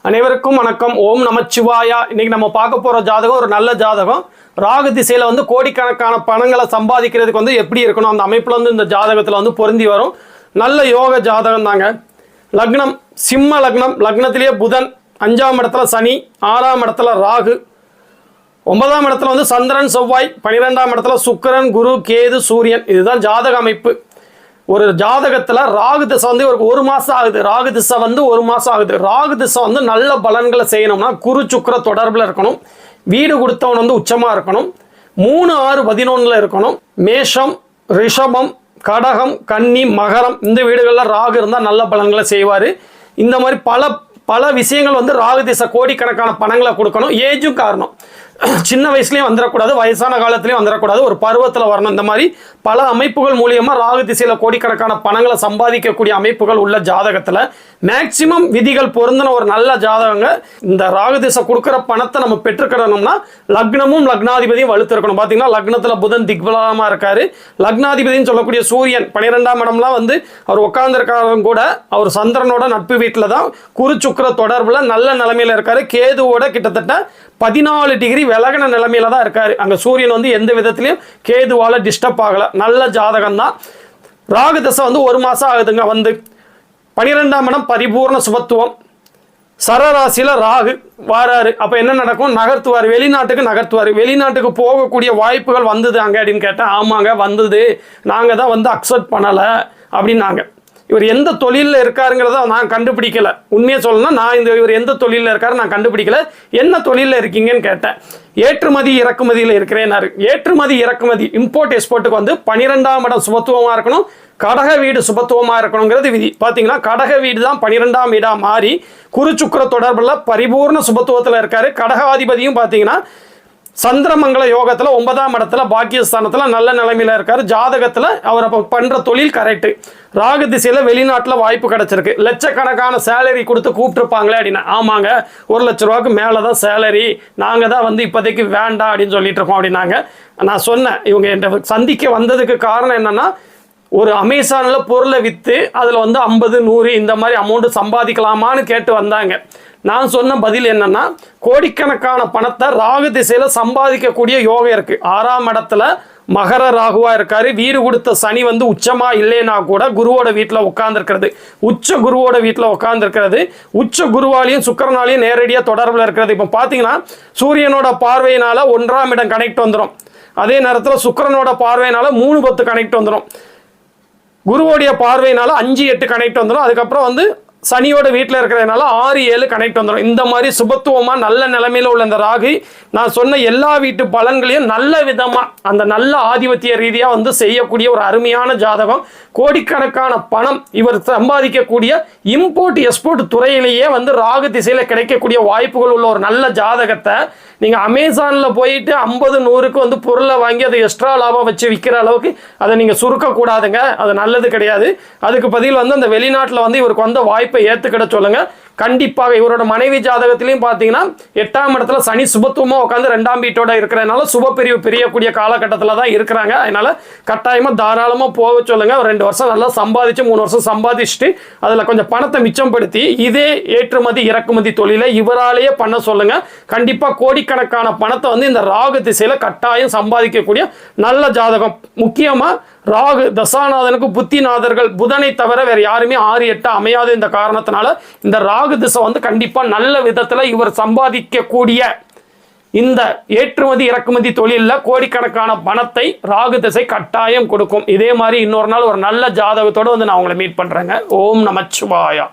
அனைவருக்கும் வணக்கம். ஓம் நமச்சிவாயா. இன்னைக்கு நம்ம பார்க்க போற ஜாதகம் ஒரு நல்ல ஜாதகம். ராகு திசையில கோடிக்கணக்கான பணங்களை சம்பாதிக்கிறதுக்கு எப்படி இருக்கணும், அந்த அமைப்புல இந்த ஜாதகத்துல பொருந்தி வரும் நல்ல யோக ஜாதகம் தாங்க. லக்னம் சிம்ம லக்னம், லக்னத்திலேயே புதன், 5ஆம் இடத்துல சனி, 6ஆம் இடத்துல ராகு, 9ஆம் இடத்துல சந்திரன் செவ்வாய், 12ஆம் இடத்துல சுக்கிரன் குரு கேது சூரியன். இதுதான் ஜாதக அமைப்பு. ஒரு ஜாதகத்தில் ராகு திசை ஒரு மாதம் ஆகுது. ராகு திசை ஒரு மாதம் ஆகுது. ராகு திசை நல்ல பலன்களை செய்யணும்னா குரு சுக்கிர தொடர்பில் இருக்கணும். வீடு கொடுத்தவன் உச்சமாக இருக்கணும். 3, 6, 11 இருக்கணும். மேஷம், ரிஷபம், கடகம், கன்னி, மகரம் இந்த வீடுகளில் ராகு இருந்தால் நல்ல பலன்களை செய்வார். இந்த மாதிரி பல விஷயங்கள் ராகு திசை கோடிக்கணக்கான பணங்களை கொடுக்கணும். ஏஜும் காரணம், சின்ன வயசுலேயும் வந்துடக்கூடாது, வயசான காலத்துலேயும் வந்துடக்கூடாது, ஒரு பருவத்தில் வரணும். இந்த மாதிரி பல அமைப்புகள் மூலியமாக ராகு திசையில் கோடிக்கணக்கான பணங்களை சம்பாதிக்கக்கூடிய அமைப்புகள் உள்ள ஜாதகத்தில் மேக்சிமம் விதிகள் பொருந்தின ஒரு நல்ல ஜாதகங்க. இந்த ராகு திசை கொடுக்குற பணத்தை நம்ம பெற்றுக்கிடணும்னா லக்னமும் லக்னாதிபதியும் வலுத்திருக்கணும். பார்த்தீங்கன்னா லக்னத்தில் புதன் திக்பலமாக இருக்காரு. லக்னாதிபதினு சொல்லக்கூடிய சூரியன் 12ஆம் இடம்லாம் அவர் உட்கார்ந்துருக்காரும் கூட அவர் சந்திரனோட நட்பு வீட்டில் தான் குரு சுக்கிர தொடர்பில் நல்ல நிலைமையில் இருக்காரு. கேதுவோட கிட்டத்தட்ட 14 டிகிரி விலகின நிலைமையில தான் இருக்காரு. அங்க சூரியன் எந்த விதத்திலையும் கேதுவால டிஸ்டர்ப் ஆகல. நல்ல ஜாதகம் தான். ராகு தசை ஒரு மாசம் ஆகுதுங்க. 12ஆம் இடம் பரிபூர்ண சுபத்துவம். சரராசியில ராகு வாராரு. அப்ப என்ன நடக்கும்? நகர்த்துவார், வெளிநாட்டுக்கு நகர்த்துவார். வெளிநாட்டுக்கு போகக்கூடிய வாய்ப்புகள் வந்தது அங்க அப்படின்னு கேட்டேன். ஆமாங்க வந்தது, நாங்க தான் அக்செப்ட் பண்ணல அப்படின்னாங்க. இவர் எந்த தொழிலில் இருக்காருங்கிறத நான் கண்டுபிடிக்கல. உண்மையை சொல்லணும்னா இவர் எந்த தொழிலில் இருக்காரு நான் கண்டுபிடிக்கல. என்ன தொழிலில் இருக்கீங்கன்னு கேட்டேன். ஏற்றுமதி இறக்குமதியில் இருக்கிறேன்னாரு. ஏற்றுமதி இறக்குமதி இம்போர்ட் எக்ஸ்போர்ட்டுக்கு 12ஆம் இடம் சுபத்துவமாக இருக்கணும். கடக வீடு சுபத்துவமாக இருக்கணுங்கிறது விதி. பார்த்தீங்கன்னா கடக வீடு தான் 12ஆம் வீடாக மாறி குரு சுக்கிர தொடர்பில் பரிபூர்ண சுபத்துவத்தில் இருக்காரு. கடகாதிபதியும் பார்த்தீங்கன்னா சந்திரமங்கல யோகத்தில் 9ஆம் இடத்துல பாக்கியஸ்தானத்தில் நல்ல நிலைமையில் இருக்காரு. ஜாதகத்தில் அவர் அப்போ பண்ணுற தொழில் கரெக்டு. ராகு திசையில் வெளிநாட்டில் வாய்ப்பு கிடச்சிருக்கு. லட்சக்கணக்கான சேலரி கொடுத்து கூப்பிட்டுருப்பாங்களே அப்படின்னா, ஆமாங்க 1 லட்ச ரூபாய்க்கு மேலே தான் சேலரி, நாங்கள் தான் இப்போதைக்கு வேண்டாம் அப்படின்னு சொல்லிட்டு இருக்கோம் அப்படின்னாங்க. நான் சொன்னேன், இவங்க என்கிட்ட சந்திக்க வந்ததுக்கு காரணம் என்னென்னா, ஒரு அமேசானில் பொருளை விற்று அதில் 50, 100 இந்த மாதிரி அமௌண்ட்டு சம்பாதிக்கலாமான்னு கேட்டு வந்தாங்க. நான் சொன்ன பதில் என்னன்னா, கோடிக்கணக்கான பணத்தை ராகு திசையில சம்பாதிக்கக்கூடிய யோகம் இருக்கு. 6ஆம் இடத்துல மகர ராகுவா இருக்காரு. வீடு கொடுத்த சனி உச்சமா இல்லைன்னா கூட குருவோட வீட்டில் உட்கார்ந்துருக்கிறது, உச்ச குருவோட வீட்டில் உட்கார்ந்துருக்கிறது, உச்ச குருவாலையும் சுக்கிரனாலையும் நேரடியாக தொடர்பில் இருக்கிறது. இப்போ பார்த்தீங்கன்னா சூரியனோட பார்வையினால 1ஆம் இடம் கனெக்ட் வந்துடும். அதே நேரத்தில் சுக்கிரனோட பார்வையினால 3, 10 கனெக்ட் வந்துடும். குருவோடைய பார்வையினால 5, 8 கனெக்ட் வந்துடும். அதுக்கப்புறம் சனியோட வீட்டில் இருக்கிறதுனால 6, 7 கனெக்ட் வந்துடும். இந்த மாதிரி சுபத்துவமாக நல்ல நிலைமையில் உள்ள இந்த ராகு நான் சொன்ன எல்லா வீட்டு பலன்களையும் நல்ல விதமாக அந்த நல்ல ஆதிபத்திய ரீதியாக செய்யக்கூடிய ஒரு அருமையான ஜாதகம். கோடிக்கணக்கான பணம் இவர் சம்பாதிக்கக்கூடிய இம்போர்ட் எக்ஸ்போர்ட் துறையிலேயே ராகு திசையில் கிடைக்கக்கூடிய வாய்ப்புகள் உள்ள ஒரு நல்ல ஜாதகத்தை நீங்கள் அமேசானில் போயிட்டு 50, 100க்கு பொருளை வாங்கி அதை எக்ஸ்ட்ரா லாபம் வச்சு விற்கிற அளவுக்கு அதை நீங்கள் சுருக்கக்கூடாதுங்க. அது நல்லது கிடையாது. அதுக்கு பதில் அந்த வெளிநாட்டில் இவருக்கு வாய்ப்பை ஏற்றுக்கிட சொல்லுங்க. கண்டிப்பாக இவரோட மனைவி ஜாதகத்திலையும் பார்த்தீங்கன்னா 8ஆம் இடத்துல சனி சுபத்துவமாக உட்காந்து 2ஆம் வீட்டோட இருக்கிறதுனால சுப பிரிவு பிரியக்கூடிய காலகட்டத்தில் தான் இருக்கிறாங்க. அதனால கட்டாயமாக தாராளமாக போக சொல்லுங்க. ஒரு 2 வருஷம் நல்லா சம்பாதிச்சு 3 வருஷம் சம்பாதிச்சுட்டு அதில் கொஞ்சம் பணத்தை மிச்சப்படுத்தி இதே ஏற்றுமதி இறக்குமதி தொழிலை இவராலேயே பண்ண சொல்லுங்க. கண்டிப்பாக கோடிக்கணக்கான பணத்தை இந்த ராகு திசையில் கட்டாயம் சம்பாதிக்கக்கூடிய நல்ல ஜாதகம். முக்கியமாக ராகு தசாநாதனுக்கு புத்திநாதர்கள் புதனை தவிர வேற யாருமே 6, 8 அமையாது. இந்த காரணத்தினால இந்த ராகு திசை கண்டிப்பா நல்ல விதத்துல இவர் சம்பாதிக்கக்கூடிய இந்த ஏற்றுமதி இறக்குமதி தொழிலில் கோடிக்கணக்கான பணத்தை ராகு திசை கட்டாயம் கொடுக்கும். இதே மாதிரி இன்னொரு நாள் ஒரு நல்ல ஜாதகத்தோடு நான் உங்களை மீட் பண்றேங்க. ஓம் நமச்சிவாயா.